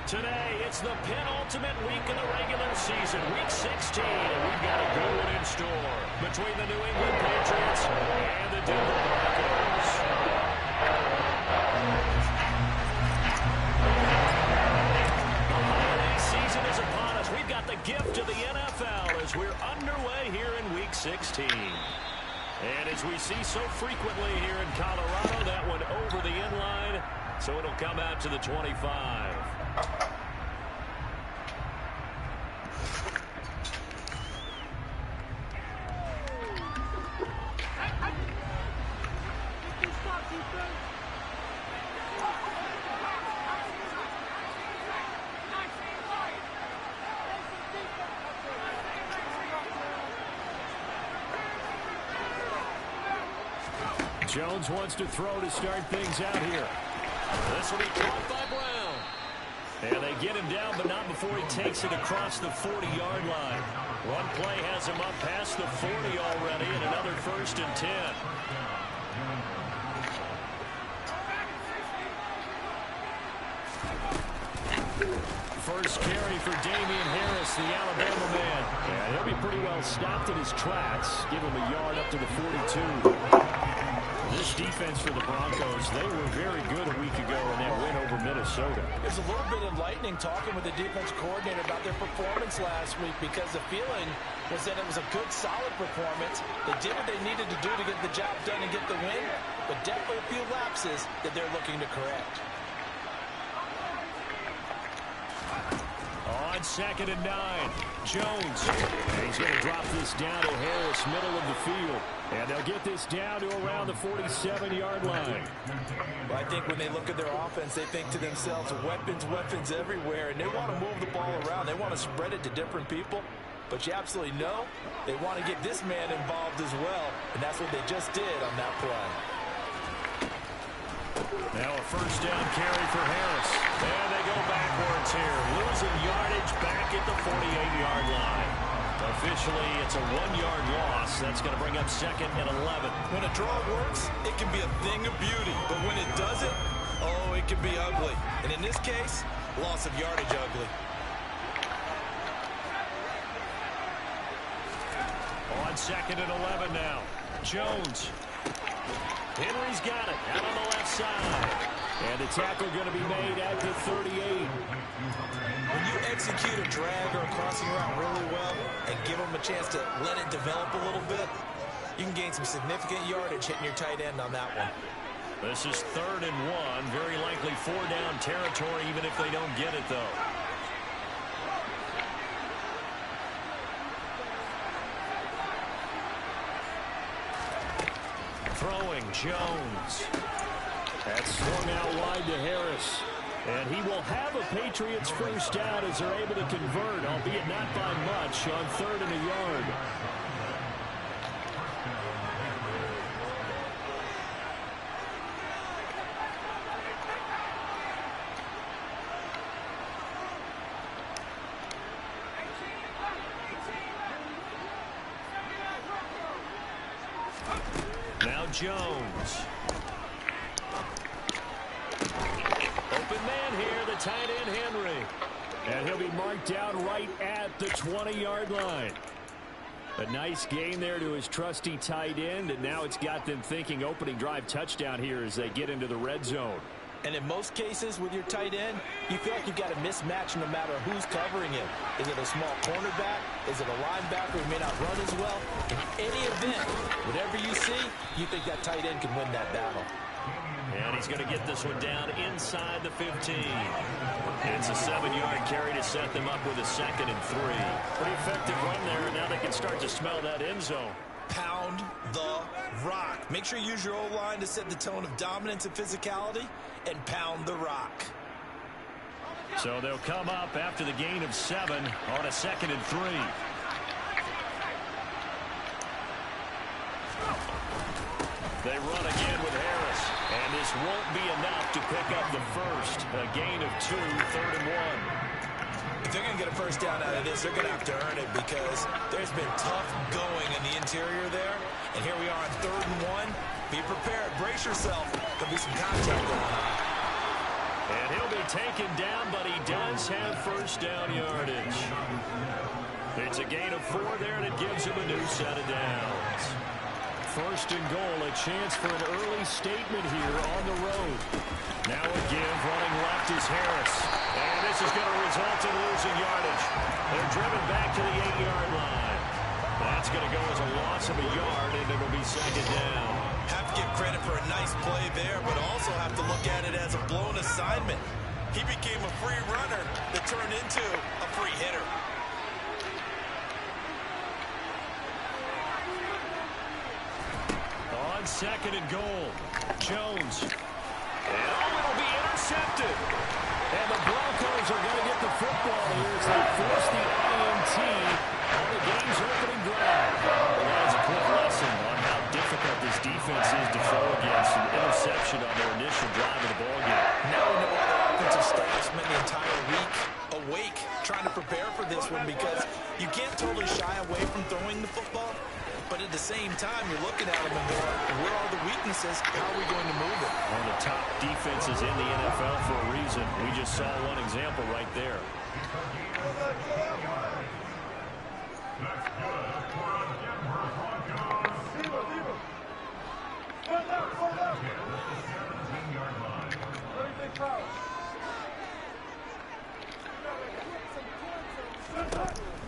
Today, it's the penultimate week of the regular season, week 16, and we've got a good one in store between the New England Patriots and the Denver Broncos. The holiday season is upon us. We've got the gift of the NFL as we're underway here in week 16. And as we see so frequently here in Colorado, that one over the end line, so it'll come out to the 25. Jones wants to throw to start things out here. This will be caught by Brown. And they get him down, but not before he takes it across the 40-yard line. One play has him up past the 40 already, and another 1st and 10. First carry for Damian Harris, the Alabama man. Yeah, he'll be pretty well stopped in his tracks. Give him a yard up to the 42. This defense for the Broncos, they were very good a week ago in that win over Minnesota. It was a little bit enlightening talking with the defense coordinator about their performance last week because the feeling was that it was a good, solid performance. They did what they needed to do to get the job done and get the win, but definitely a few lapses that they're looking to correct. On 2nd and 9, Jones. And he's going to drop this down to Harris, middle of the field. And they'll get this down to around the 47-yard line. Well, I think when they look at their offense, they think to themselves, weapons, weapons everywhere, and they want to move the ball around. They want to spread it to different people. But you absolutely know they want to get this man involved as well, and that's what they just did on that play. Now a 1st down carry for Harris. And they go backwards here. Losing yardage back at the 48-yard line. Officially, it's a 1-yard loss. That's going to bring up 2nd and 11. When a draw works, it can be a thing of beauty. But when it doesn't, oh, it can be ugly. And in this case, loss of yardage ugly. On 2nd and 11 now. Jones. Henry's got it out on the left side. And the tackle going to be made at the 38. When you execute a drag or a crossing route really well and give them a chance to let it develop a little bit, you can gain some significant yardage hitting your tight end on that one. This is 3rd and 1. Very likely 4-down territory even if they don't get it, though. Throwing, Jones. That's swung out wide to Harris. And he will have a Patriots 1st down as they're able to convert, albeit not by much, on 3rd and a yard. Now Jones. Open man here, the tight end Henry. And he'll be marked down right at the 20-yard line. A nice gain there to his trusty tight end, and now it's got them thinking opening drive touchdown here as they get into the red zone. And in most cases with your tight end, you feel like you've got a mismatch no matter who's covering him. Is it a small cornerback? Is it a linebacker who may not run as well? In any event, whatever you see, you think that tight end can win that battle. And he's going to get this one down inside the 15. It's a 7-yard carry to set them up with a 2nd and 3. Pretty effective run there, and now they can start to smell that end zone. Pound the rock. Make sure you use your O-line to set the tone of dominance and physicality, and pound the rock. So they'll come up after the gain of 7 on a 2nd and 3. They run again with Harris, and this won't be enough to pick up the 1st. A gain of 2, 3rd and 1. If they're going to get a 1st down out of this, they're going to have to earn it because there's been tough going in the interior there. And here we are on 3rd and 1. Be prepared. Brace yourself. There'll be some contact going on. And he'll be taken down, but he does Broncos have first down yardage. It's a gain of 4 there, and it gives him a new set of downs. First and goal, a chance for an early statement here on the road. Now a give, running left is Harris. And this is going to result in losing yardage. They're driven back to the 8-yard line. That's going to go as a loss of a yard, and it'll be second down. Have to give credit for a nice play there, but also have to look at it as a blown assignment. He became a free runner that turned into a free hitter. On second and goal, Jones. And it'll be intercepted. And the Broncos are going to get the football here as they force the INT on the game's opening drive. Well, that is a quick lesson on how difficult this defense is to throw against. An interception on their initial drive of the ballgame. Now we know why the offensive staff spent the entire week awake trying to prepare for this one, because you can't totally shy away from throwing the football. But at the same time, you're looking at them and going, where are the weaknesses? How are we going to move it? One of the top defenses in the NFL for a reason. We just saw one example right there.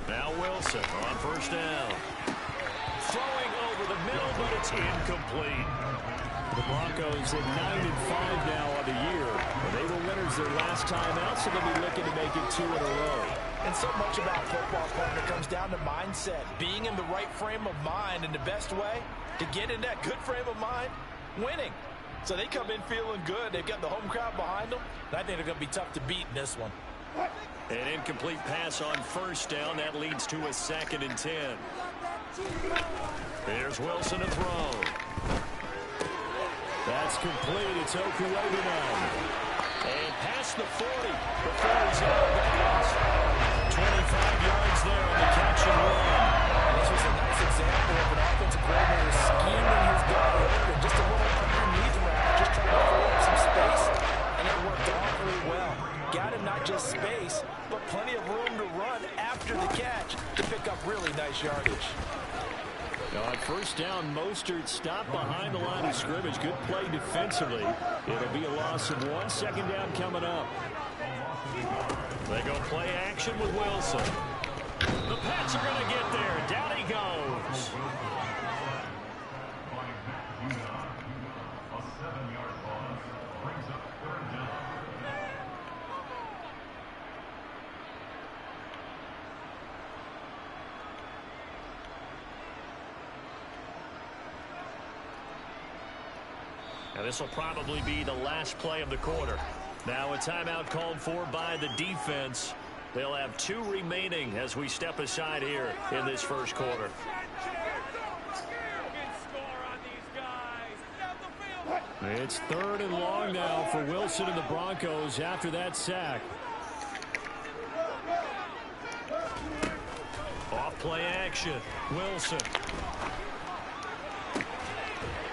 Now Wilson on first down. Throwing over the middle, but it's incomplete. The Broncos at 9-5 now on the year. They were winners their last time out, so they'll be looking to make it 2 in a row. And so much about football, partner, comes down to mindset. Being in the right frame of mind, and the best way to get in that good frame of mind, winning. So they come in feeling good. They've got the home crowd behind them. And I think they're going to be tough to beat in this one. An incomplete pass on first down. That leads to a 2nd and 10. Here's Wilson to throw. That's complete. It's Okuwebe now. And past the 40 before he's out of bounds. 25 yards there on the catch and run. This was a nice example of an offensive coordinator scheming his guy over just a little underneath route, just trying to free up some space, and it worked awfully well. Got him not just space, but plenty of room to run after the catch to pick up really nice yardage. Now on first down, Mostert stopped behind the line of scrimmage. Good play defensively. It'll be a loss of 1. Second down coming up. They go play action with Wilson. The Pats are going to get there. Down he goes. Now this will probably be the last play of the quarter. Now a timeout called for by the defense. They'll have 2 remaining as we step aside here in this first quarter. It's 3rd and long now for Wilson and the Broncos after that sack. Off play action. Wilson.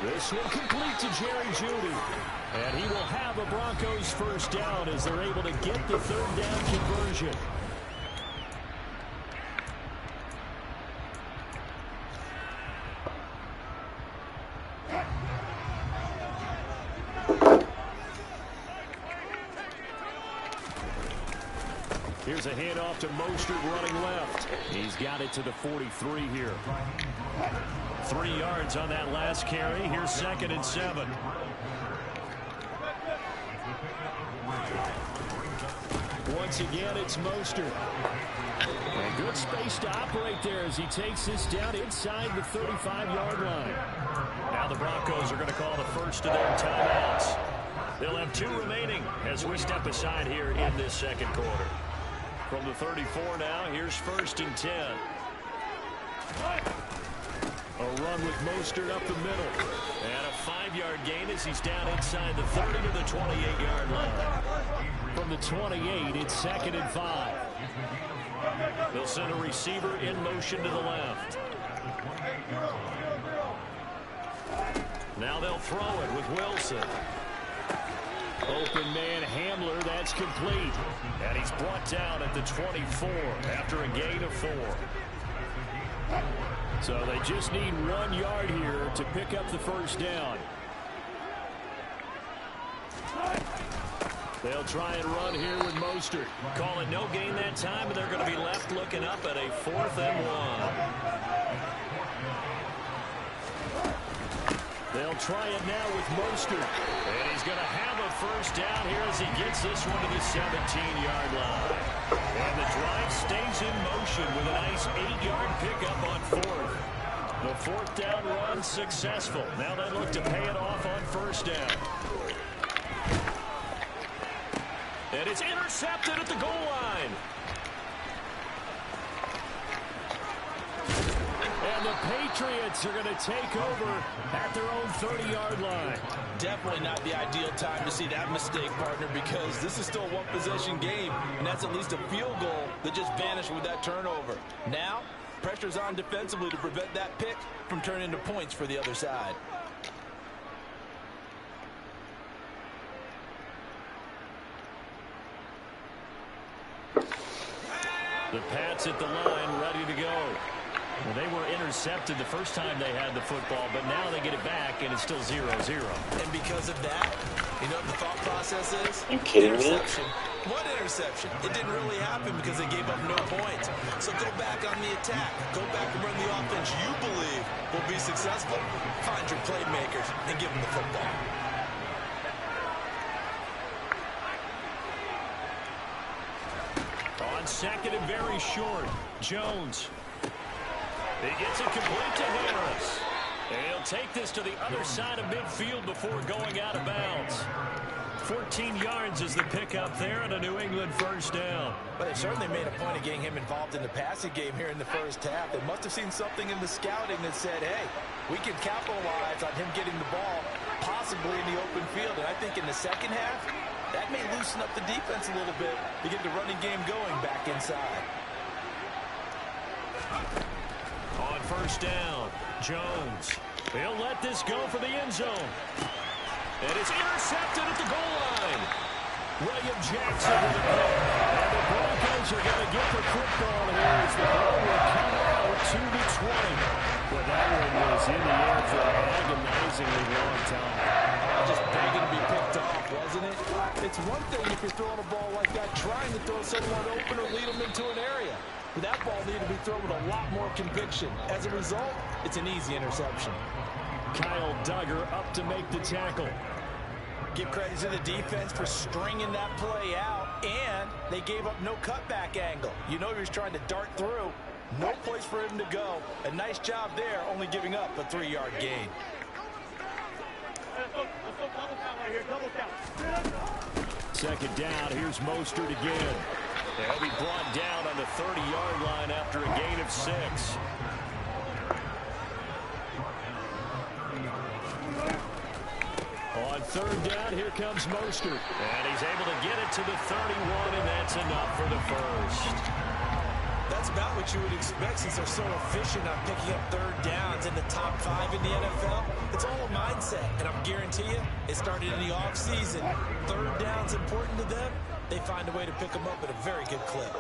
This will complete to Jerry Jeudy. And he will have a Broncos first down as they're able to get the 3rd down conversion. Here's a handoff to Mostert running left. He's got it to the 43 here. 3 yards on that last carry. Here's 2nd and 7. Once again, it's Mostert. And good space to operate there as he takes this down inside the 35-yard line. Now the Broncos are going to call the first of their timeouts. They'll have 2 remaining as we step aside here in this second quarter. From the 34 now, here's 1st and 10. A run with Mostert up the middle. And a 5-yard gain as he's down inside the 30 to the 28-yard line. From the 28, it's 2nd and 5. They'll send a receiver in motion to the left. Now they'll throw it with Wilson. Open man Hamler, that's complete. And he's brought down at the 24 after a gain of 4. So they just need 1 yard here to pick up the first down. They'll try and run here with Mostert. Call it no gain that time, and they're going to be left looking up at a 4th and 1. They'll try it now with Mostert. And he's going to have a first down here as he gets this one to the 17-yard line. And the drive stays in motion with a nice 8-yard pickup on 4th. The 4th down run successful. Now they look to pay it off on first down. And it's intercepted at the goal line. And the Patriots are going to take over at their own 30-yard line. Definitely not the ideal time to see that mistake, partner, because this is still a one-possession game, and that's at least a field goal that just vanished with that turnover. Now, pressure's on defensively to prevent that pick from turning into points for the other side. The Pats at the line, ready to go. Well, they were intercepted the first time they had the football, but now they get it back, and it's still 0-0. And because of that, you know what the thought process is? You kidding me? What interception? It didn't really happen because they gave up no points. So go back on the attack. Go back and run the offense you believe will be successful. Find your playmakers and give them the football. On second and very short, Jones. He gets it complete to Harris. And he'll take this to the other side of midfield before going out of bounds. 14 yards is the pickup there and a New England first down. But they certainly made a point of getting him involved in the passing game here in the first half. They must have seen something in the scouting that said, hey, we can capitalize on him getting the ball possibly in the open field. And I think in the second half, that may loosen up the defense a little bit to get the running game going back inside. On first down, Jones. He'll let this go for the end zone. And it's intercepted at the goal line. William Jackson with the pick. And the Broncos are going to get the football here as the ball will come out to the 20. Well, that one was in the air for an agonizingly long time. Just begging to be picked off, wasn't it? It's one thing if you're throwing a ball like that, trying to throw someone open or lead them into an area. But that ball needed to be thrown with a lot more conviction. As a result, it's an easy interception. Kyle Duggar up to make the tackle. Give credit to the defense for stringing that play out, and they gave up no cutback angle. You know he was trying to dart through. No place for him to go. A nice job there, only giving up a 3-yard gain. Second down, here's Mostert again. He'll be brought down on the 30-yard line after a gain of 6. On third down, here comes Mostert. And he's able to get it to the 31, and that's enough for the first. That's about what you would expect since they're so efficient on picking up third downs in the top 5 in the NFL. It's all a mindset, and I'm guarantee you, it started in the offseason. Third down's important to them. They find a way to pick them up at a very good clip.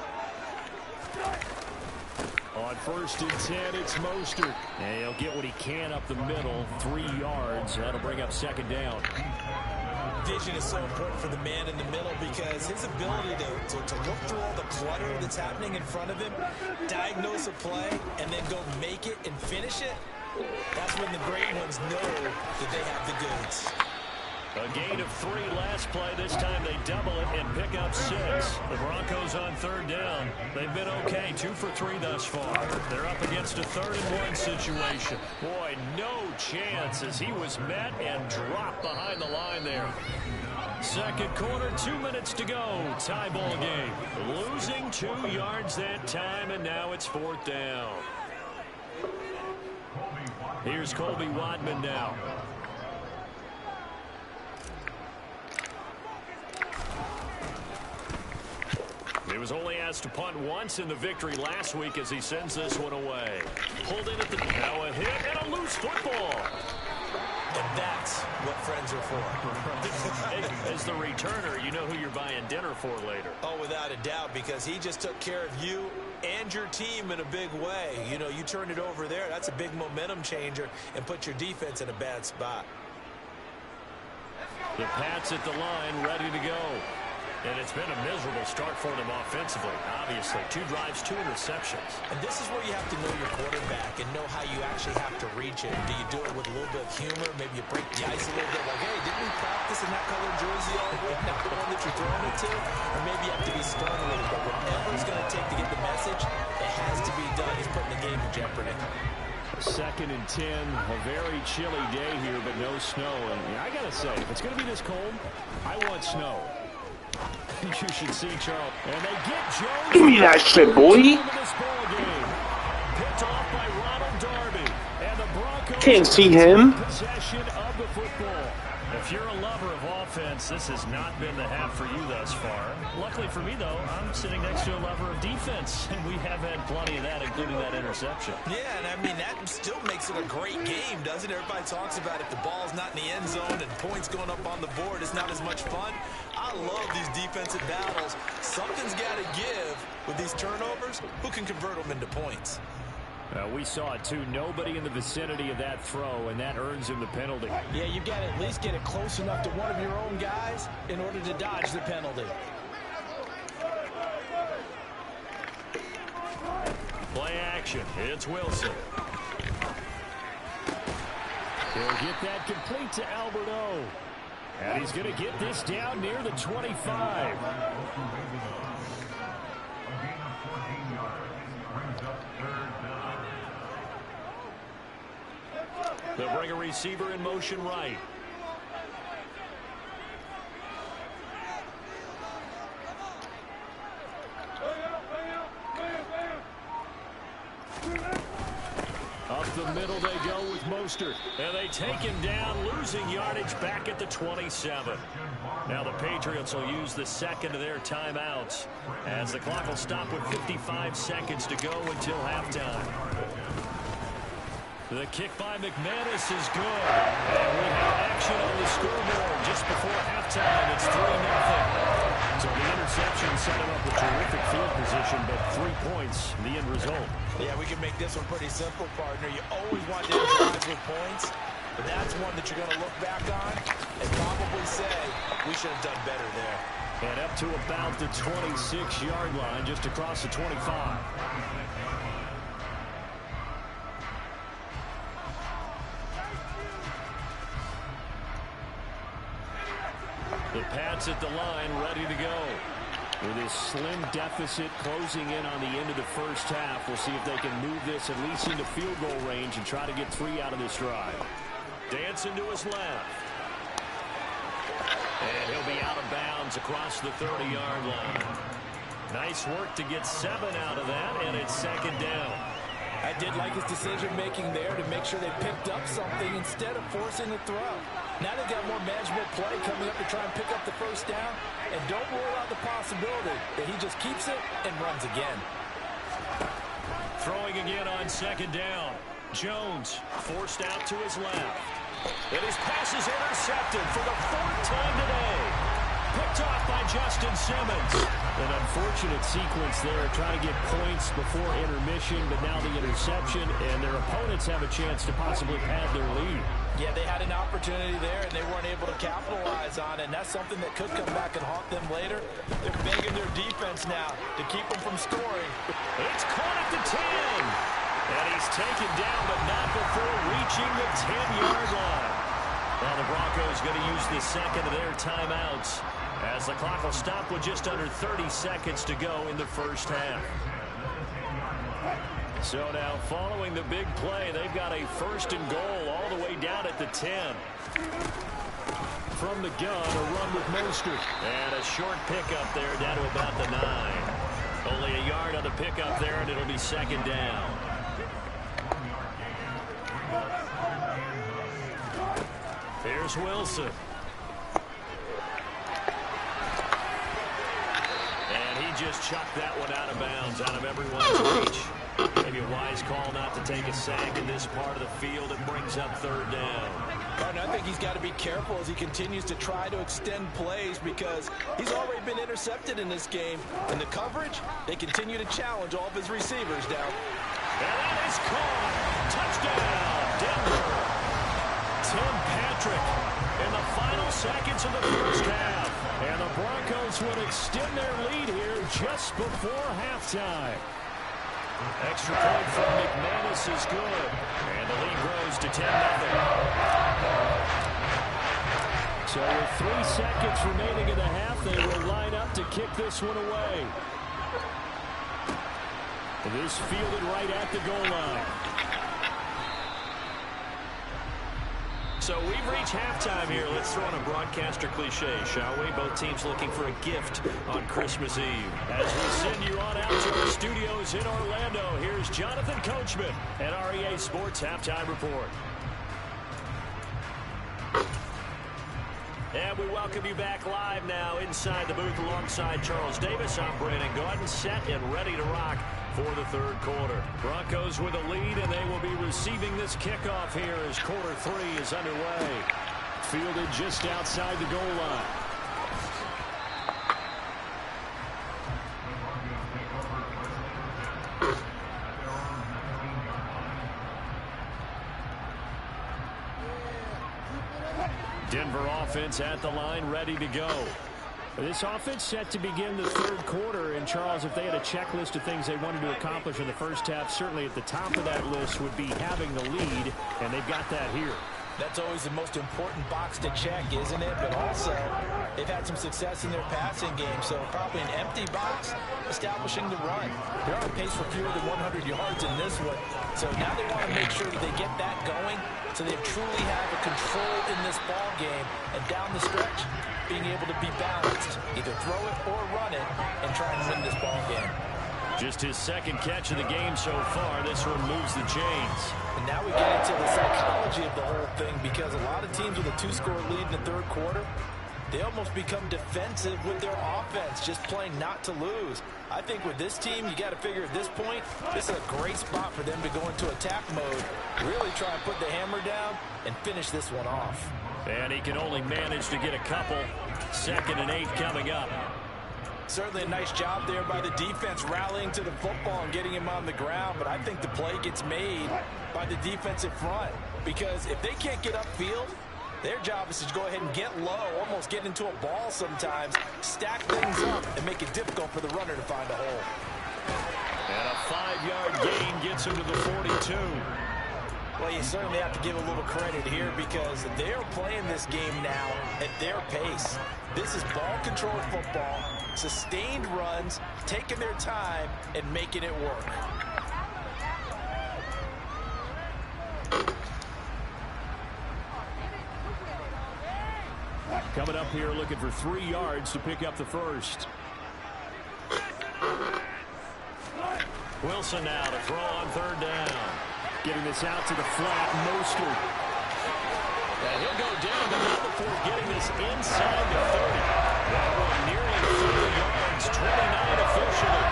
On first and 10, it's Mostert. And he'll get what he can up the middle, 3 yards. That'll bring up second down. Vision is so important for the man in the middle because his ability to look through all the clutter that's happening in front of him, diagnose a play, and then go make it and finish it, that's when the great ones know that they have the goods. A gain of 3 last play. This time they double it and pick up 6. The Broncos on third down. They've been okay, 2 for 3 thus far. They're up against a 3rd-and-1 situation. Boy, no chance as he was met and dropped behind the line there. Second quarter, 2 minutes to go. Tie ball game. Losing 2 yards that time, and now it's 4th down. Here's Colby Wadman now. He was only asked to punt once in the victory last week as he sends this one away. Pulled in at the now a hit and a loose football. And that's what friends are for. As the returner, you know who you're buying dinner for later. Oh, without a doubt, because he just took care of you and your team in a big way. You know, you turned it over there. That's a big momentum changer and put your defense in a bad spot. The Pats at the line, ready to go. And it's been a miserable start for them offensively. Obviously, 2 drives, 2 interceptions. And this is where you have to know your quarterback and know how you actually have to reach it. Do you do it with a little bit of humor? Maybe you break the ice a little bit. Like, hey, didn't we practice in that colored jersey all week? Not the one that you're throwing it to? Or maybe you have to be stern a little bit. Whatever it's going to take to get the message, it has to be done. He's putting the game in jeopardy. 2nd and 10, a very chilly day here, but no snow. And I got to say, if it's going to be this cold, I want snow. You should see Charles. And they get Jones. Give me that shit, boy. Picked off by Ronald Darby. And the Broncos Can't see him. Possession of the football. If you're a lover of offense, this has not been the half for you thus far. Luckily for me, though, I'm sitting next to a lover of defense, and we have had plenty of that, including that interception. Yeah, and I mean, that still makes it a great game, doesn't it? Everybody talks about if the ball's not in the end zone and points going up on the board, it's not as much fun. I love these defensive battles. Something's got to give with these turnovers. Who can convert them into points? We saw it, too. Nobody in the vicinity of that throw, and that earns him the penalty. Yeah, you've got to at least get it close enough to one of your own guys in order to dodge the penalty. Play action. It's Wilson. He'll get that complete to Alberto. And he's going to get this down near the 25. They'll bring a receiver in motion right. Up the middle they go with Mostert. And they take him down, losing yardage back at the 27. Now the Patriots will use the second of their timeouts as the clock will stop with 55 seconds to go until halftime. The kick by McManus is good. And we have action on the scoreboard just before halftime. It's 3-0. So the interception set him up with terrific field position, but 3 points, the end result. Yeah, we can make this one pretty simple, partner. You always want to drive with points, but that's one that you're going to look back on and probably say, we should have done better there. And up to about the 26-yard line, just across the 25. The Pats at the line, ready to go. With his slim deficit closing in on the end of the first half, we'll see if they can move this at least into field goal range and try to get 3 out of this drive. Dancing to his left. And he'll be out of bounds across the 30-yard line. Nice work to get 7 out of that, and it's 2nd down. I did like his decision-making there to make sure they picked up something instead of forcing a throw. Now they've got more manageable play coming up to try and pick up the first down. And don't rule out the possibility that he just keeps it and runs again. Throwing again on 2nd down. Jones forced out to his left. And his pass is intercepted for the 4th time today. Picked off by Justin Simmons. An unfortunate sequence there, trying to get points before intermission, but now the interception, and their opponents have a chance to possibly pad their lead. Yeah, they had an opportunity there, and they weren't able to capitalize on it, and that's something that could come back and haunt them later. They're begging their defense now to keep them from scoring. It's caught at the 10. And he's taken down, but not before reaching the 10-yard line. Now the Broncos going to use the second of their timeouts as the clock will stop with just under 30 seconds to go in the first half. So now following the big play, they've got a 1st and goal all the way down at the 10. From the gun, a run with Mostert. And a short pickup there down to about the 9. Only a yard on the pickup there, and it'll be 2nd down. Here's Wilson. And he just chucked that one out of bounds, out of everyone's reach. Maybe a wise call not to take a sack in this part of the field. It brings up 3rd down. And I think he's got to be careful as he continues to try to extend plays because he's already been intercepted in this game. And the coverage, they continue to challenge all of his receivers down. And that is caught. Touchdown, Denver. Tim Patrick in the final seconds of the first half. And the Broncos would extend their lead here just before halftime. Extra point from McManus is good. And the lead grows to 10-0. So with 3 seconds remaining in the half, they will line up to kick this one away. This fielded right at the goal line. So we've reached halftime here. Let's throw in a broadcaster cliche, shall we? Both teams looking for a gift on Christmas Eve. As we send you on out to our studios in Orlando, here's Jonathan Coachman at REA Sports Halftime Report. And we welcome you back live now inside the booth alongside Charles Davis. I'm Brandon Gordon, set and ready to rock for the third quarter. Broncos with a lead, and they will be receiving this kickoff here as quarter 3 is underway. Fielded just outside the goal line. Denver offense at the line, ready to go. This offense set to begin the third quarter. And, Charles, if they had a checklist of things they wanted to accomplish in the first half, certainly at the top of that list would be having the lead, and they've got that here. That's always the most important box to check, isn't it? But also, they've had some success in their passing game, so probably an empty box establishing the run. They're on pace for fewer than 100 yards in this one, so now they want to make sure that they get that going so they truly have a control in this ball game, and down the stretch, being able to be balanced, either throw it or run it, and try and win this ball game. Just his second catch of the game so far. This one moves the chains. And now we get into the psychology of the whole thing, because a lot of teams with a 2-score lead in the third quarter, they almost become defensive with their offense, just playing not to lose. I think with this team, you got to figure at this point, this is a great spot for them to go into attack mode, really try and put the hammer down and finish this one off. And he can only manage to get a couple. 2nd and 8 coming up. Certainly a nice job there by the defense rallying to the football and getting him on the ground, but I think the play gets made by the defensive front, because if they can't get upfield, their job is to go ahead and get low, almost get into a ball sometimes, stack things up, and make it difficult for the runner to find a hole. And a 5-yard gain gets him to the 42. Well, you certainly have to give a little credit here, because they're playing this game now at their pace. This is ball-controlled football, sustained runs, taking their time, and making it work. Coming up here looking for 3 yards to pick up the first. Wilson now to throw on 3rd down. Getting this out to the flat, Mostert. And he'll go down, but not before getting this inside the 30. That one nearly 30 yards, 29 officially.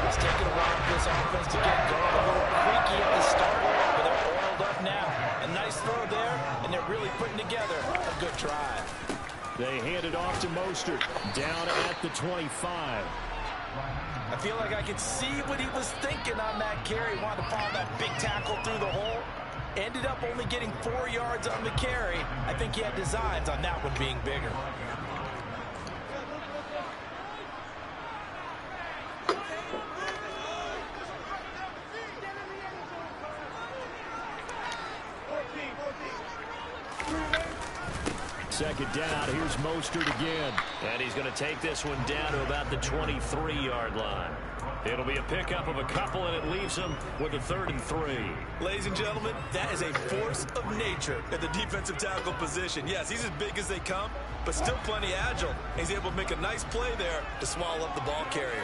It's taking a while for this offense to get going. A little creaky at the start, but they're oiled up now. A nice throw there, and they're really putting together a good drive. They hand it off to Mostert, down at the 25. I feel like I could see what he was thinking on that carry. Wanted to follow that big tackle through the hole. Ended up only getting 4 yards on the carry. I think he had designs on that one being bigger. Second down, here's Mostert again. And he's going to take this one down to about the 23-yard line. It'll be a pickup of a couple, and it leaves him with a 3rd and 3. Ladies and gentlemen, that is a force of nature at the defensive tackle position. Yes, he's as big as they come, but still plenty agile. He's able to make a nice play there to swallow up the ball carrier.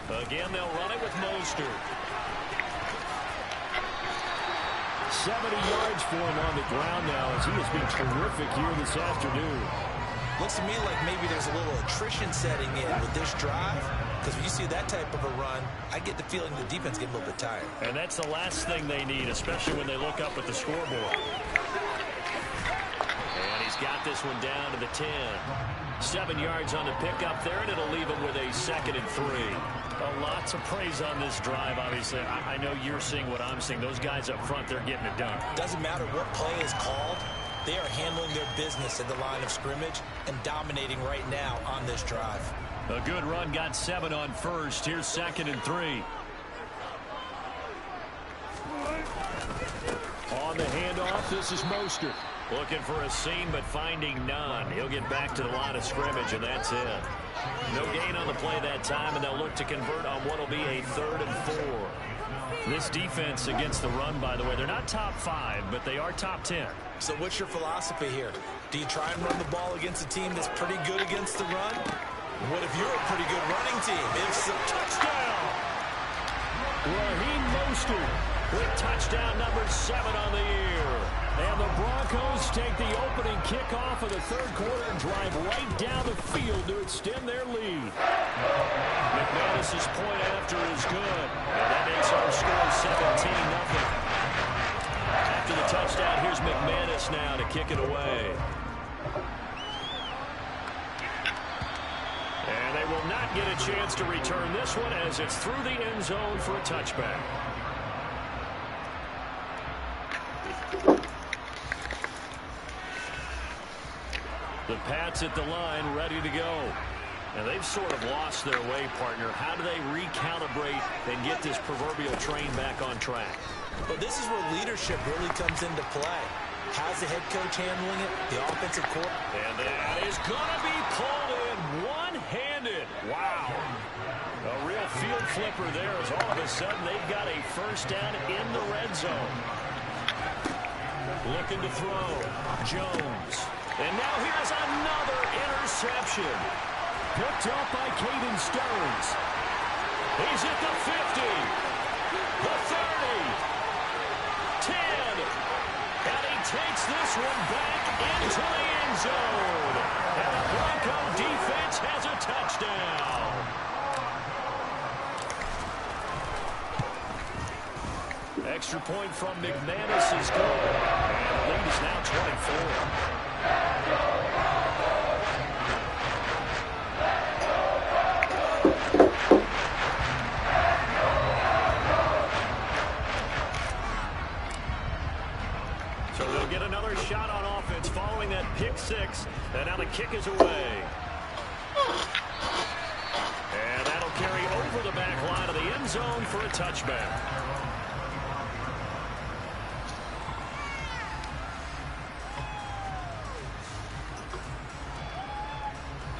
Again, they'll run it with Mostert. 70 yards for him on the ground now, as he has been terrific here this afternoon. Looks to me like maybe there's a little attrition setting in with this drive. Because when you see that type of a run, I get the feeling the defense getting a little bit tired. And that's the last thing they need, especially when they look up at the scoreboard. And he's got this one down to the 10. 7 yards on the pickup there, and it'll leave him with a 2nd and 3. Lots of praise on this drive, obviously. I know you're seeing what I'm seeing. Those guys up front, they're getting it done. Doesn't matter what play is called. They are handling their business at the line of scrimmage and dominating right now on this drive. A good run, got 7 on first. Here's 2nd and 3. On the handoff, this is Mostert. Looking for a seam, but finding none. He'll get back to the line of scrimmage, and that's it. No gain on the play that time, and they'll look to convert on what will be a 3rd and 4. This defense against the run, by the way, they're not top 5, but they are top 10. So what's your philosophy here? Do you try and run the ball against a team that's pretty good against the run? What if you're a pretty good running team? It's a touchdown. Raheem Mostert with touchdown number 7 on the year. And the Broncos take the opening kickoff of the 3rd quarter and drive right down the field to extend their lead. McManus's point after is good. And that makes our score 17-0. After the touchdown, here's McManus now to kick it away. And they will not get a chance to return this one as it's through the end zone for a touchback. The Pats at the line, ready to go. And they've sort of lost their way, partner. How do they recalibrate and get this proverbial train back on track? But this is where leadership really comes into play. How's the head coach handling it? The offensive coordinator. And that is going to be pulled in one-handed. Wow. A real field flipper there as all of a sudden they've got a first down in the red zone. Looking to throw. Jones. And now here's another interception. Picked up by Caden Stearns. He's at the 50. The 30. 10. And he takes this one back into the end zone. And the Bronco defense has a touchdown. Extra point from McManus is good. And the lead is now 24. So they'll get another shot on offense following that pick 6. And now the kick is away. And that'll carry over the back line of the end zone for a touchback.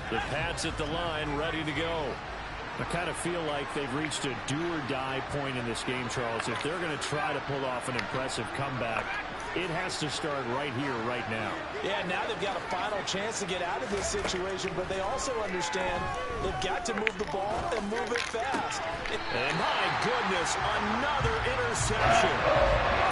The Pats at the line, ready to go. I kind of feel like they've reached a do-or-die point in this game, Charles. If they're going to try to pull off an impressive comeback, it has to start right here, right now. Yeah, now they've got a final chance to get out of this situation, but they also understand they've got to move the ball and move it fast. And my goodness, another interception.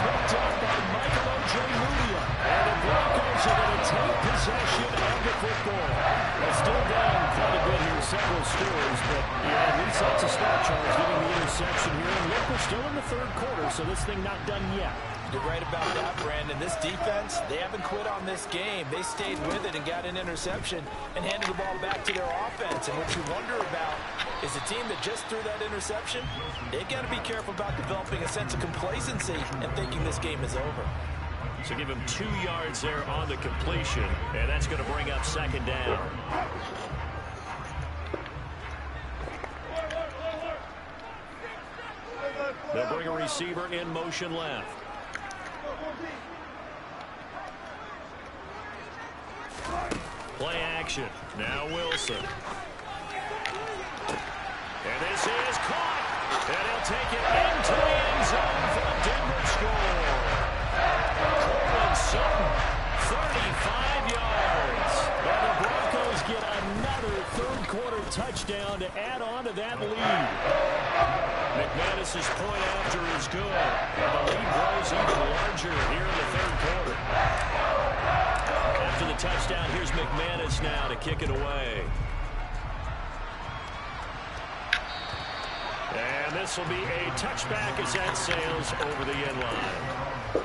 Picked up by Michael Ojemudia. And the Broncos are going to take possession of the football. They're still down quite a bit here, several scores, but yeah, at least that's a start, Charles, getting the interception here. And look, we're still in the 3rd quarter, so this thing not done yet. You're right about that, Brandon. This defense, they haven't quit on this game. They stayed with it and got an interception and handed the ball back to their offense. And what you wonder about is a team that just threw that interception, they've got to be careful about developing a sense of complacency and thinking this game is over. So give him 2 yards there on the completion, and that's going to bring up 2nd down. They'll bring a receiver in motion left. Play action. Now Wilson. And this is caught. And he'll take it into the end zone for a Denver score. Cortland Sutton, 35 yards. And the Broncos get another 3rd quarter touchdown to add on to that lead. McManus's point after is good. And the lead grows even larger here in the 3rd quarter. After the touchdown. Here's McManus now to kick it away. And this will be a touchback as that sails over the end line.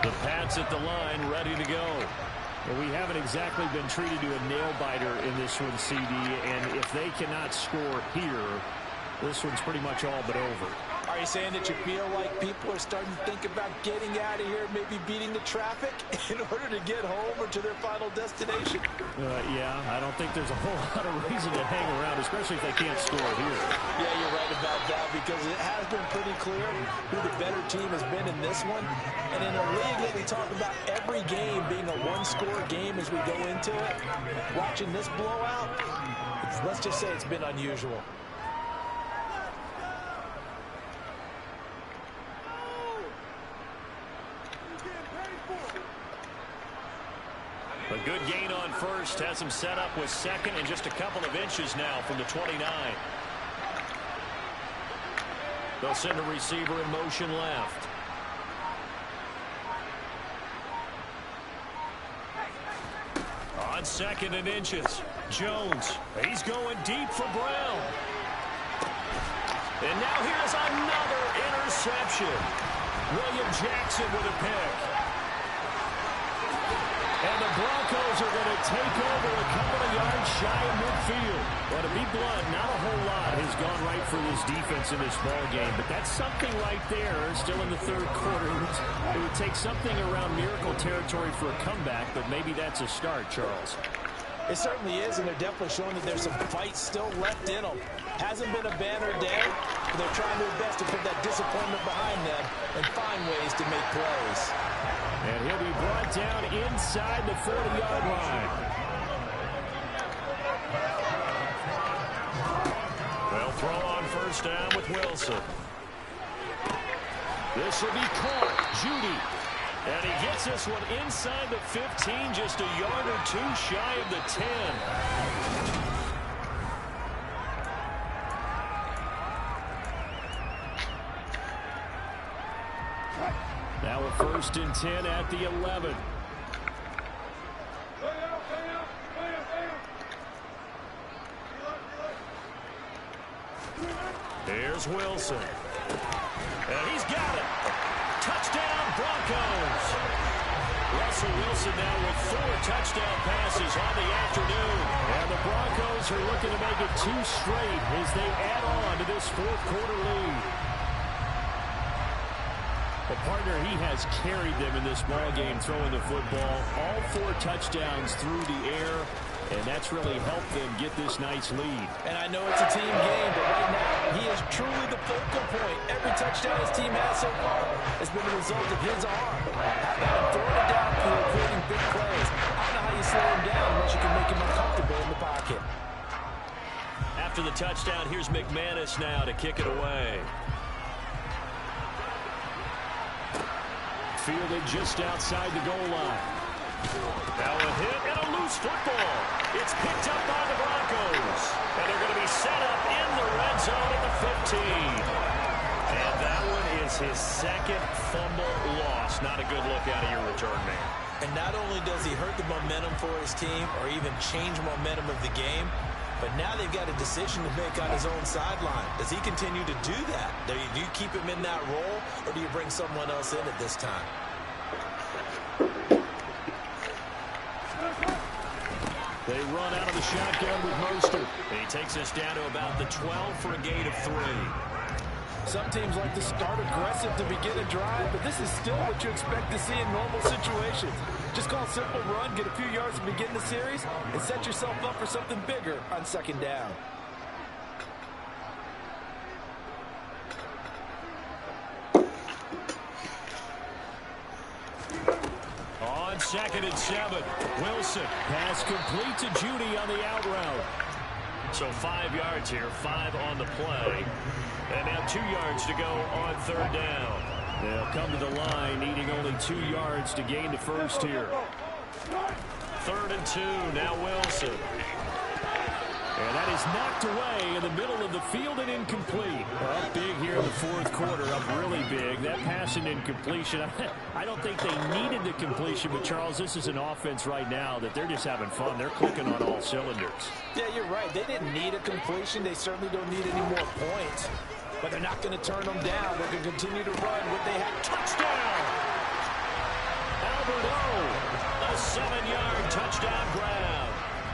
The Pats at the line, ready to go. Well, we haven't exactly been treated to a nail-biter in this one, CD, and if they cannot score here, this one's pretty much all but over. Are you saying that you feel like people are starting to think about getting out of here, maybe beating the traffic in order to get home or to their final destination? Yeah, I don't think there's a whole lot of reason to hang around, especially if they can't score here. Yeah, you're right about that, because it has been pretty clear who the better team has been in this one. And in a league that we talk about every game being a one-score game as we go into it, watching this blowout, let's just say it's been unusual. A good gain on first has him set up with second and just a couple of inches now from the 29. They'll send a receiver in motion left. On second and inches, Jones. He's going deep for Brown. And now here's another interception. William Jackson with a pick. And the Broncos are going to take over a couple of yards shy of midfield. Well, to be blunt, not a whole lot has gone right for this defense in this ball game, but that's something right there. Still in the third quarter. It would take something around miracle territory for a comeback, but maybe that's a start, Charles. It certainly is, and they're definitely showing that there's some fight still left in them. Hasn't been a banner day, but they're trying their best to put that disappointment behind them and find ways to make plays. And he'll be brought down inside the 40-yard line. They'll throw on first down with Wilson. This will be caught. Judy. And he gets this one inside the 15, just a yard or two shy of the 10. Now a 1st and 10 at the 11. Here's Wilson. And he's got it. Touchdown, Broncos. Russell Wilson now with 4 touchdown passes on the afternoon. And the Broncos are looking to make it 2 straight as they add on to this 4th quarter lead. The partner, he has carried them in this ball game throwing the football. All 4 touchdowns through the air, and that's really helped them get this nice lead. And I know it's a team game, but right now he is truly the focal point. Every touchdown his team has so far has been the result of his arm. How about him throwing it downfield, creating big plays? I don't know how you slow him down unless you can make him uncomfortable in the pocket. After the touchdown, here's McManus now to kick it away. Fielded just outside the goal line. Now a hit and a loose football. It's picked up by the Broncos. And they're going to be set up in the red zone at the 15. And that one is his 2nd fumble loss. Not a good look out of your return man. And not only does he hurt the momentum for his team or even change momentum of the game, but now they've got a decision to make on his own sideline. Does he continue to do that? Do you keep him in that role, or do you bring someone else in at this time? They run out of the shotgun with Mostert. And he takes us down to about the 12 for a gain of 3. Some teams like to start aggressive to begin a drive, but this is still what you expect to see in normal situations. Just call a simple run, get a few yards to begin the series, and set yourself up for something bigger on 2nd down. On 2nd and 7, Wilson. Pass complete to Judy on the out route. So 5 yards here, 5 on the play. And now 2 yards to go on 3rd down. They'll come to the line, needing only 2 yards to gain the first here. 3rd and 2, now Wilson. And that is knocked away in the middle of the field and incomplete. Up big here in the fourth quarter, up really big. That pass and incompletion, I don't think they needed the completion, but Charles, this is an offense right now that they're just having fun. They're clicking on all cylinders. Yeah, you're right. They didn't need a completion. They certainly don't need any more points. But they're not going to turn them down. They're going to continue to run what they have. Touchdown! Albert O, a 7-yard touchdown grab.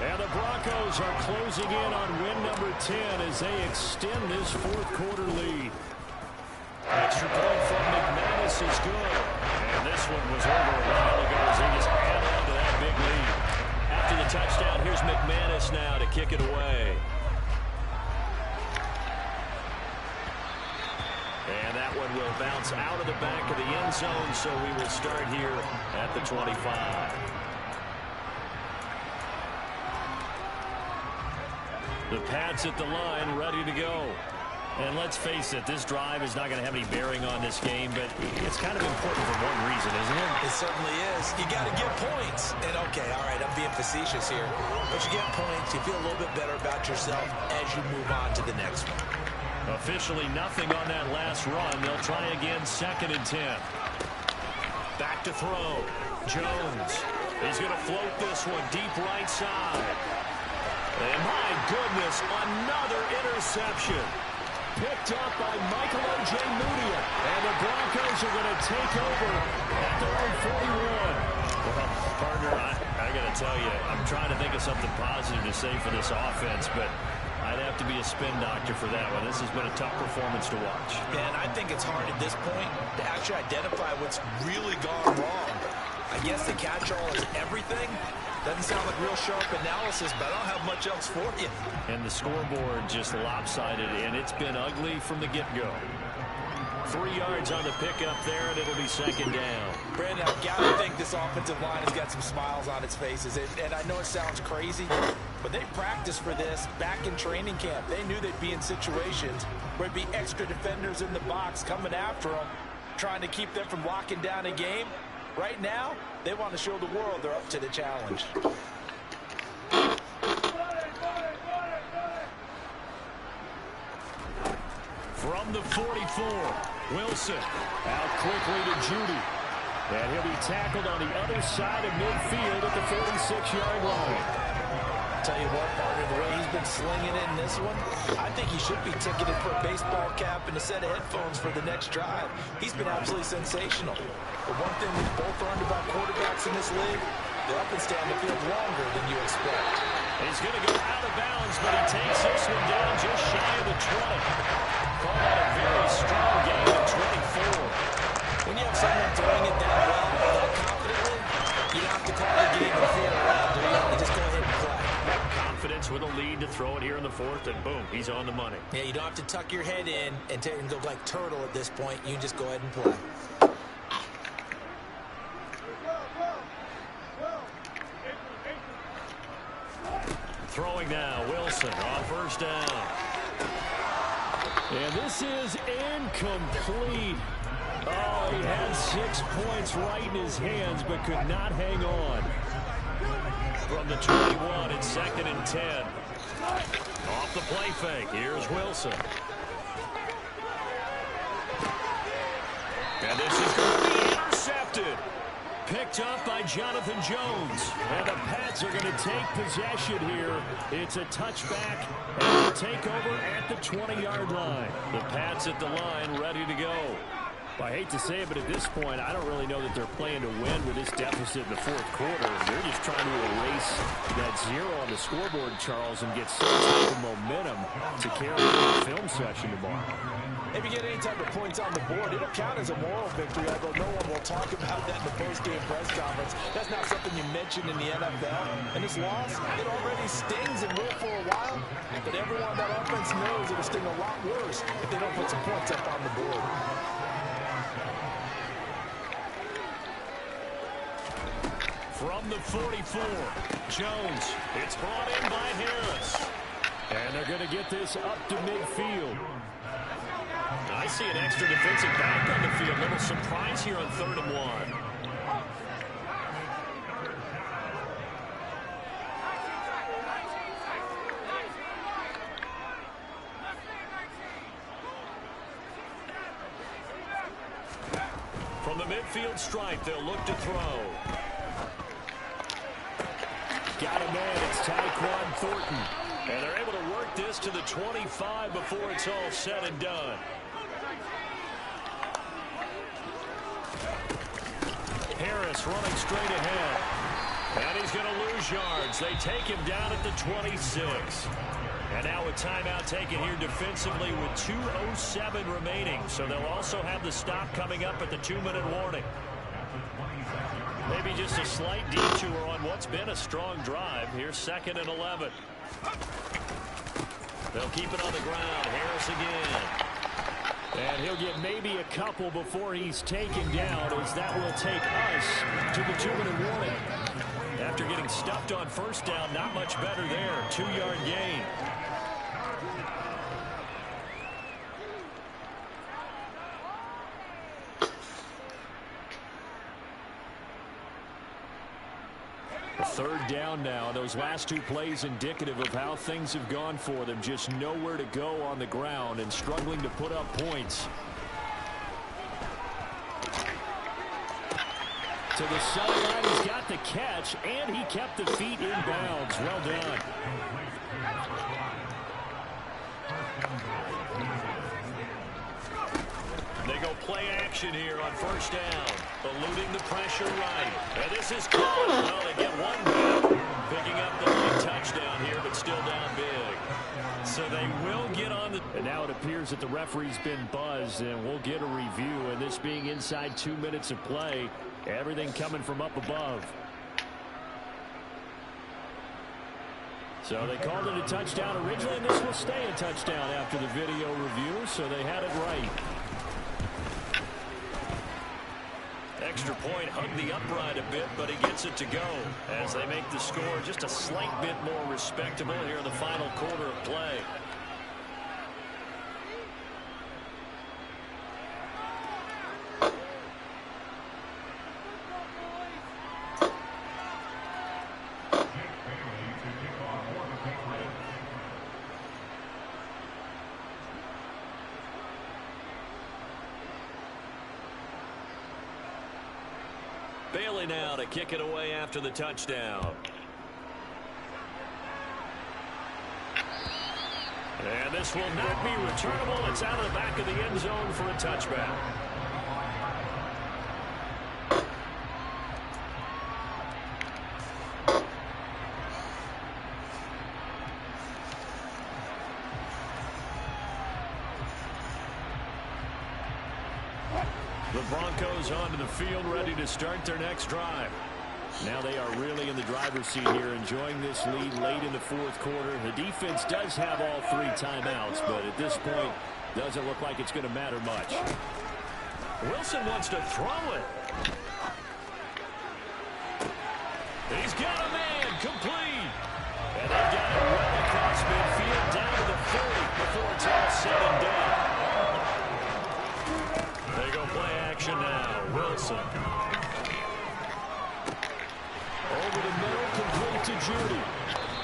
And the Broncos are closing in on win number 10 as they extend this fourth quarter lead. Extra point from McManus is good. And this one was over a while ago as they just held on to that big lead. After the touchdown, here's McManus now to kick it away. And that one will bounce out of the back of the end zone, so we will start here at the 25. The Pats at the line, ready to go. And let's face it, this drive is not going to have any bearing on this game, but it's kind of important for one reason, isn't it? It certainly is. You got to get points. And, okay, all right, I'm being facetious here. But you get points, you feel a little bit better about yourself as you move on to the next one. Officially nothing on that last run. They'll try again, 2nd and 10. Back to throw. Jones. He's going to float this one deep right side. And my goodness, another interception. Picked up by Michael O.J. Mudia. And the Broncos are going to take over at their own 41. Well, partner, I got to tell you, I'm trying to think of something positive to say for this offense, but I'd have to be a spin doctor for that one. This has been a tough performance to watch. And I think it's hard at this point to actually identify what's really gone wrong. I guess the catch-all is everything. Doesn't sound like real sharp analysis, but I don't have much else for you. And the scoreboard just lopsided, and it's been ugly from the get-go. 3 yards on the pickup there, and it'll be 2nd down. Brandon, I've got to think this offensive line has got some smiles on its faces. And I know it sounds crazy, but they practiced for this back in training camp. They knew they'd be in situations where there'd be extra defenders in the box coming after them, trying to keep them from locking down a game. Right now, they want to show the world they're up to the challenge. From the 44, Wilson out quickly to Judy. And he'll be tackled on the other side of midfield at the 46-yard line. Tell you what, partner, the way he's been slinging in this one, I think he should be ticketed for a baseball cap and a set of headphones for the next drive. He's been absolutely sensational. But one thing we've both learned about quarterbacks in this league, they often stay on the field longer than you expect. He's going to go out of bounds, but he takes this one down just shy of the 20. Call that a very strong game at 24. When you have someone throwing it that well, that confidently, you don't have to call the game and feel around, do you? You just go ahead and play. Confidence with a lead to throw it here in the 4th, and boom, he's on the money. Yeah, you don't have to tuck your head in and go like turtle at this point. You just go ahead and play. Throwing now, Wilson on 1st down. And this is incomplete. Oh, he had 6 points right in his hands, but could not hang on. From the 21, it's 2nd and 10. Off the play fake, here's Wilson. And this is going to be intercepted. Picked up by Jonathan Jones. And the Pats are going to take possession here. It's a touchback and a takeover at the 20-yard line. The Pats at the line, ready to go. Well, I hate to say it, but at this point, I don't really know that they're playing to win with this deficit in the 4th quarter. They're just trying to erase that 0 on the scoreboard, Charles, and get some type of momentum to carry the film session tomorrow. If you get any type of points on the board, it'll count as a moral victory, although no one will talk about that in the post-game press conference. That's not something you mention in the NFL. And this loss, it already stings and will for a while, but everyone on that offense knows it'll sting a lot worse if they don't put some points up on the board. From the 44, Jones. It's brought in by Harris. And they're going to get this up to midfield. I see an extra defensive back on the field. Little surprise here on 3rd and 1. midfield stripe. They'll look to throw. Got a man. It's Tyquan Thornton. And they're able to work this to the 25 before it's all said and done. Harris running straight ahead. And he's going to lose yards. They take him down at the 26. And now a timeout taken here defensively with 2:07 remaining. So they'll also have the stop coming up at the 2-minute warning. Maybe just a slight detour on what's been a strong drive. Here's 2nd and 11. They'll keep it on the ground. Harris again. And he'll get maybe a couple before he's taken down, as that will take us to the 2-minute warning. After getting stuffed on first down, not much better there. 2-yard gain. Third down now. Those last 2 plays indicative of how things have gone for them. Just nowhere to go on the ground and struggling to put up points. To the sideline, he's got the catch, and he kept the feet in bounds. Well done. They go play action here on first down. Eluding the pressure right. And this is caught. Well, they get one back. Picking up the late touchdown here, but still down big. So they will get on the... And now it appears that the referee's been buzzed, and we'll get a review. And this being inside 2 minutes of play, everything coming from up above. So they called it a touchdown originally, and this will stay a touchdown after the video review, so they had it right. Extra point, hugged the upright a bit, but he gets it to go as they make the score just a slight bit more respectable here in the final quarter of play. Bailey now to kick it away after the touchdown. And this will not be returnable. It's out of the back of the end zone for a touchback. The Broncos onto the field, ready to start their next drive. Now they are really in the driver's seat here, enjoying this lead late in the 4th quarter. The defense does have all 3 timeouts, but at this point, doesn't look like it's going to matter much. Wilson wants to throw it. He's got a man, complete. And they've got it well across midfield, down to the 30 before it's all said and done. They go play action now. Wilson. Over the middle, complete to Judy.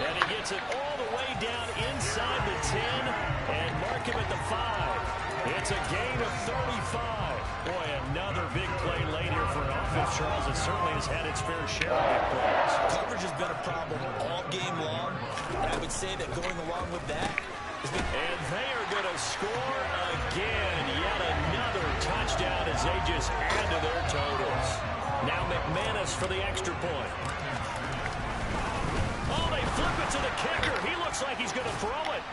And he gets it all the way down inside the 10 and mark him at the 5. It's a gain of 35. Boy, another big play late here for an offense, Charles. It certainly has had its fair share of big plays. Coverage has been a problem all game long. And I would say that going along with that has been... And they are going to score again. Yet another touchdown as they just add to their totals. Now McManus for the extra point. Oh, they flip it to the kicker. He looks like he's going to throw it.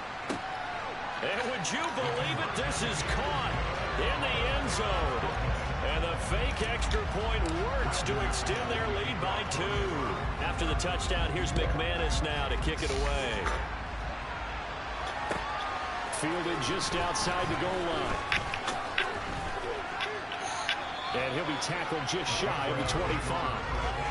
And would you believe it? This is caught in the end zone. And the fake extra point works to extend their lead by 2. After the touchdown, here's McManus now to kick it away. Fielded just outside the goal line. And he'll be tackled just shy of the 25.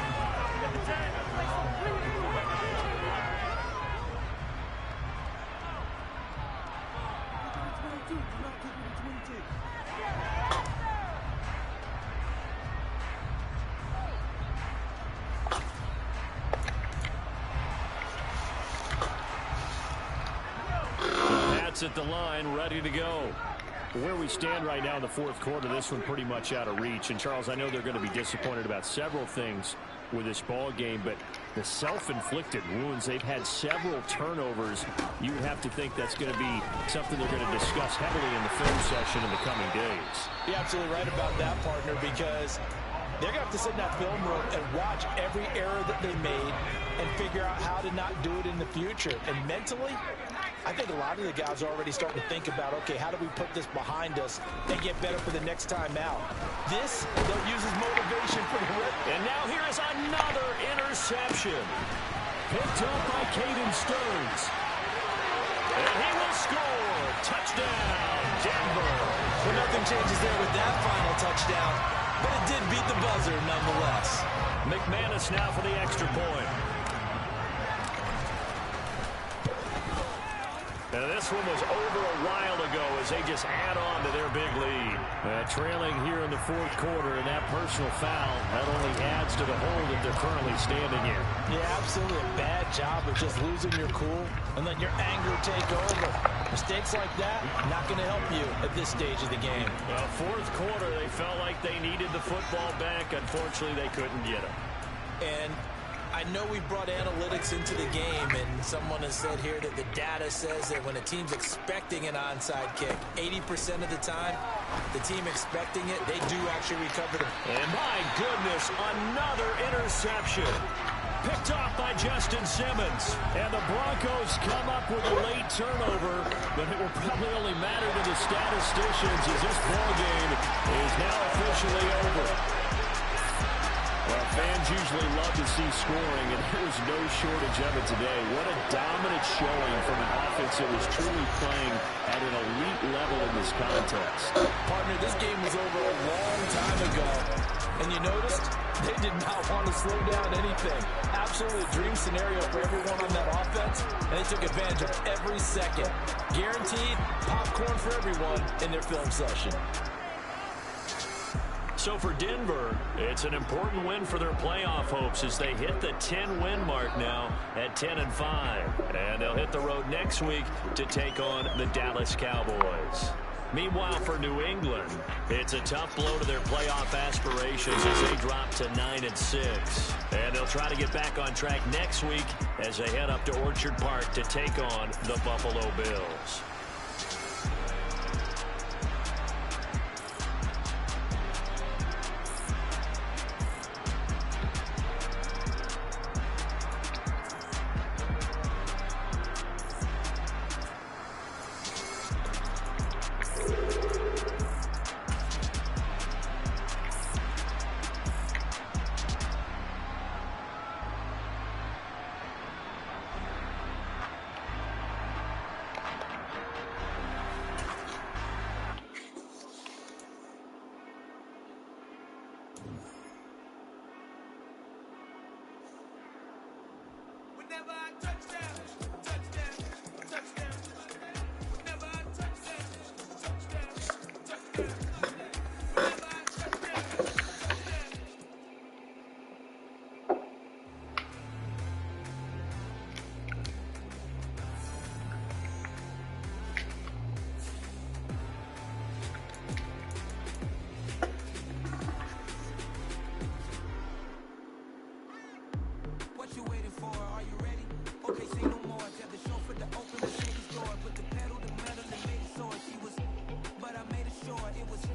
At the line, ready to go. Where we stand right now in the fourth quarter, this one pretty much out of reach. And, Charles, I know they're going to be disappointed about several things with this ball game, but the self-inflicted wounds, they've had several turnovers. You would have to think that's going to be something they're going to discuss heavily in the film session in the coming days. You're absolutely right about that, partner, because they're going to have to sit in that film room and watch every error that they made and figure out how to not do it in the future. And mentally, I think a lot of the guys are already starting to think about, okay, how do we put this behind us and get better for the next time out? This, they'll use as motivation for the rest. And now here is another interception. Picked up by Caden Stearns. And he will score. Touchdown, Denver. Well, nothing changes there with that final touchdown, but it did beat the buzzer nonetheless. McManus now for the extra point. And this one was over a while ago as they just add on to their big lead. Trailing here in the fourth quarter, and that personal foul not only adds to the hole that they're currently standing in. Yeah, absolutely a bad job of just losing your cool and letting your anger take over. Mistakes like that, not going to help you at this stage of the game. Fourth quarter, they felt like they needed the football back. Unfortunately, they couldn't get it. And I know we brought analytics into the game, and someone has said here that the data says that when a team's expecting an onside kick, 80% of the time, the team expecting it, they do actually recover them. And my goodness, another interception. Picked off by Justin Simmons. And the Broncos come up with a late turnover, but it will probably only matter to the statisticians as this ball game is now officially over. Well, fans usually love to see scoring, and there was no shortage of it today. What a dominant showing from an offense that was truly playing at an elite level in this contest. Partner, this game was over a long time ago, and you noticed they did not want to slow down anything. Absolutely a dream scenario for everyone on that offense, and they took advantage of every second. Guaranteed popcorn for everyone in their film session. So for Denver, it's an important win for their playoff hopes as they hit the 10-win mark now at 10-5. And they'll hit the road next week to take on the Dallas Cowboys. Meanwhile, for New England, it's a tough blow to their playoff aspirations as they drop to 9-6. And they'll try to get back on track next week as they head up to Orchard Park to take on the Buffalo Bills. It was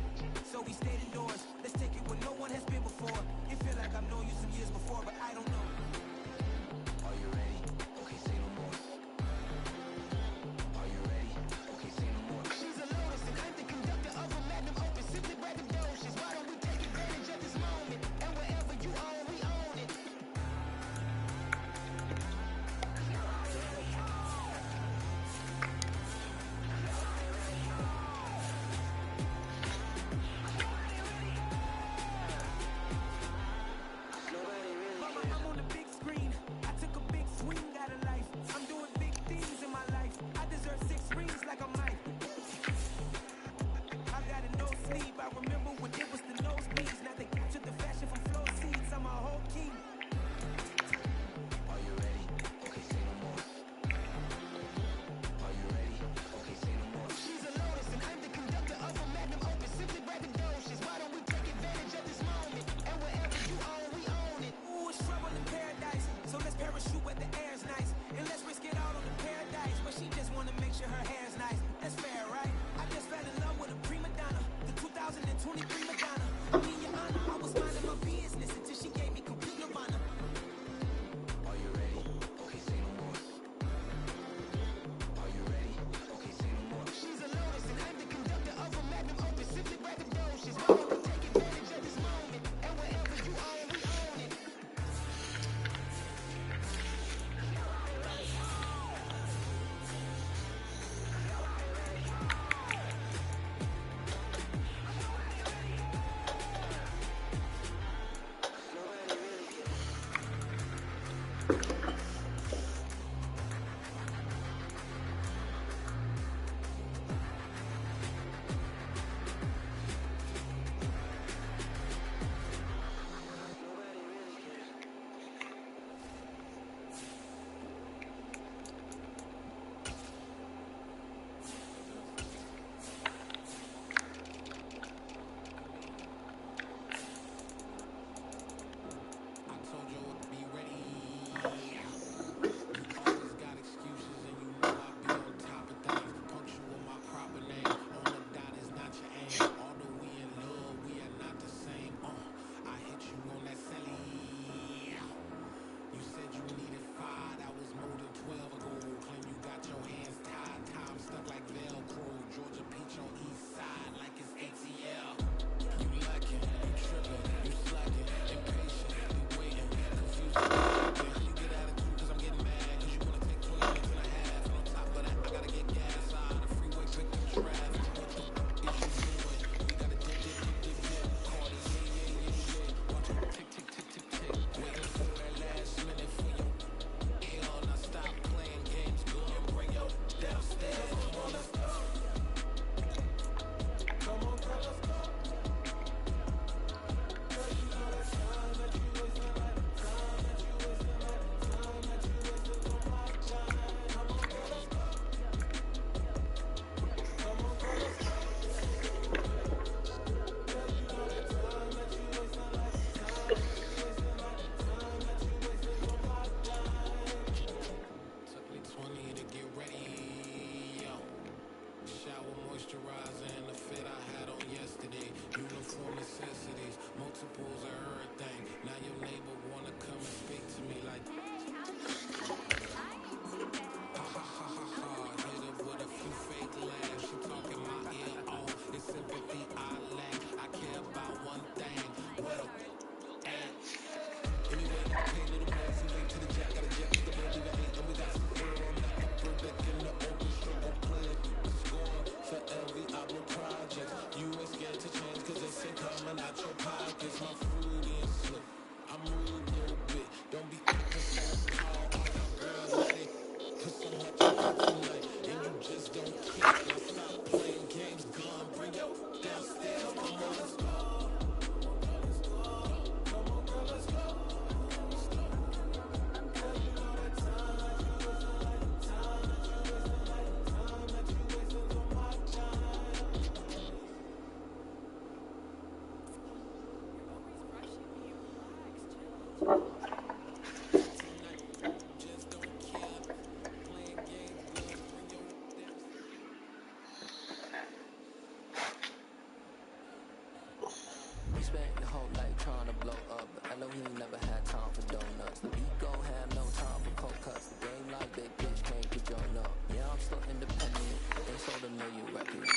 He spent your whole life trying to blow up, but I know he ain't never had time for donuts. The beat gon' have no time for cold cuts. The game like big bitch can't get joined up. Yeah, I'm still independent. They sold a million records.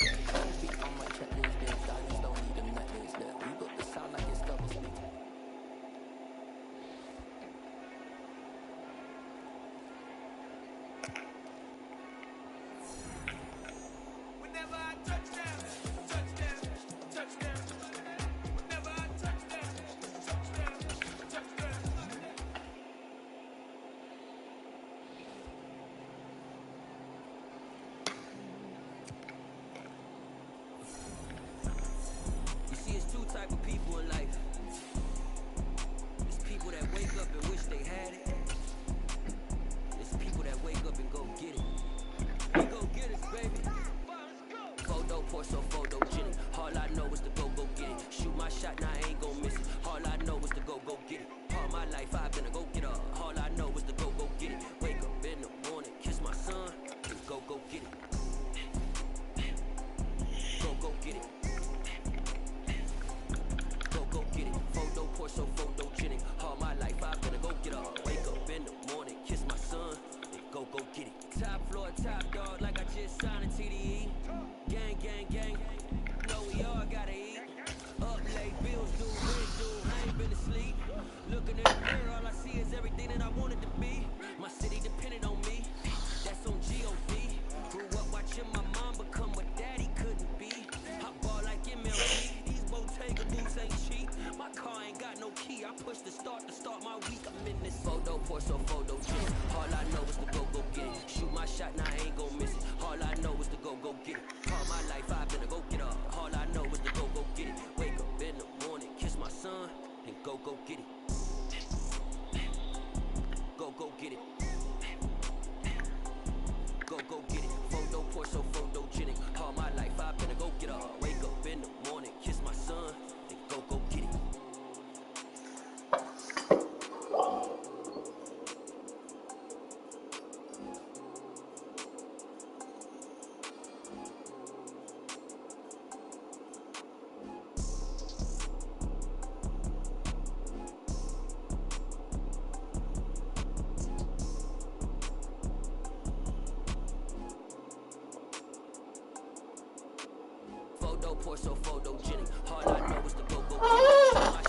Be on my checklist, bitch. I just don't need a necklace. That we built the sound like it's double speak. Type of people in life. It's people that wake up and wish they had it. It's people that wake up and go get it. We go get it, baby. Photo, Porso, photogenic. All I know is to go get it. Shoot my shot, now I ain't gon' miss it. All I know is to go get it. All my life I've been a go get up. All I know is to go get it. Wake up in the morning, kiss my son, and go get it. Go get it. Go get it. Photo, Porso, photogenic. All my life I've been a go get up. Wake up in the morning, kiss my son, and go get it. Top floor, top dog, like I just signed a TDE. Gang, gang, gang. Know we all gotta eat. Up late, bills due, rent due. I ain't been asleep. Looking in the mirror, all I see is everything that I wanted to be. My city depended on me. That's on G.O.D. Grew up watching my mom become what daddy couldn't be. I ball like MLB. These Bottega boots ain't cheap. My car ain't got no key. I push the start my week. I'm in this photo, Porso, photogenic. All I know is to go get it. Shoot my shot, now I ain't gon' miss it. All I know is to go get it. All my life I've been a go get up. All I know is to go get it. Wake up in the morning, kiss my son, and go get it. Go get it. Go get it. Photo, Porso, photogenic. All my life I've been a go get up. Wake up in the morning, kiss my son, and go get it. Photo, Porso, photogenic. All I know is to go get it.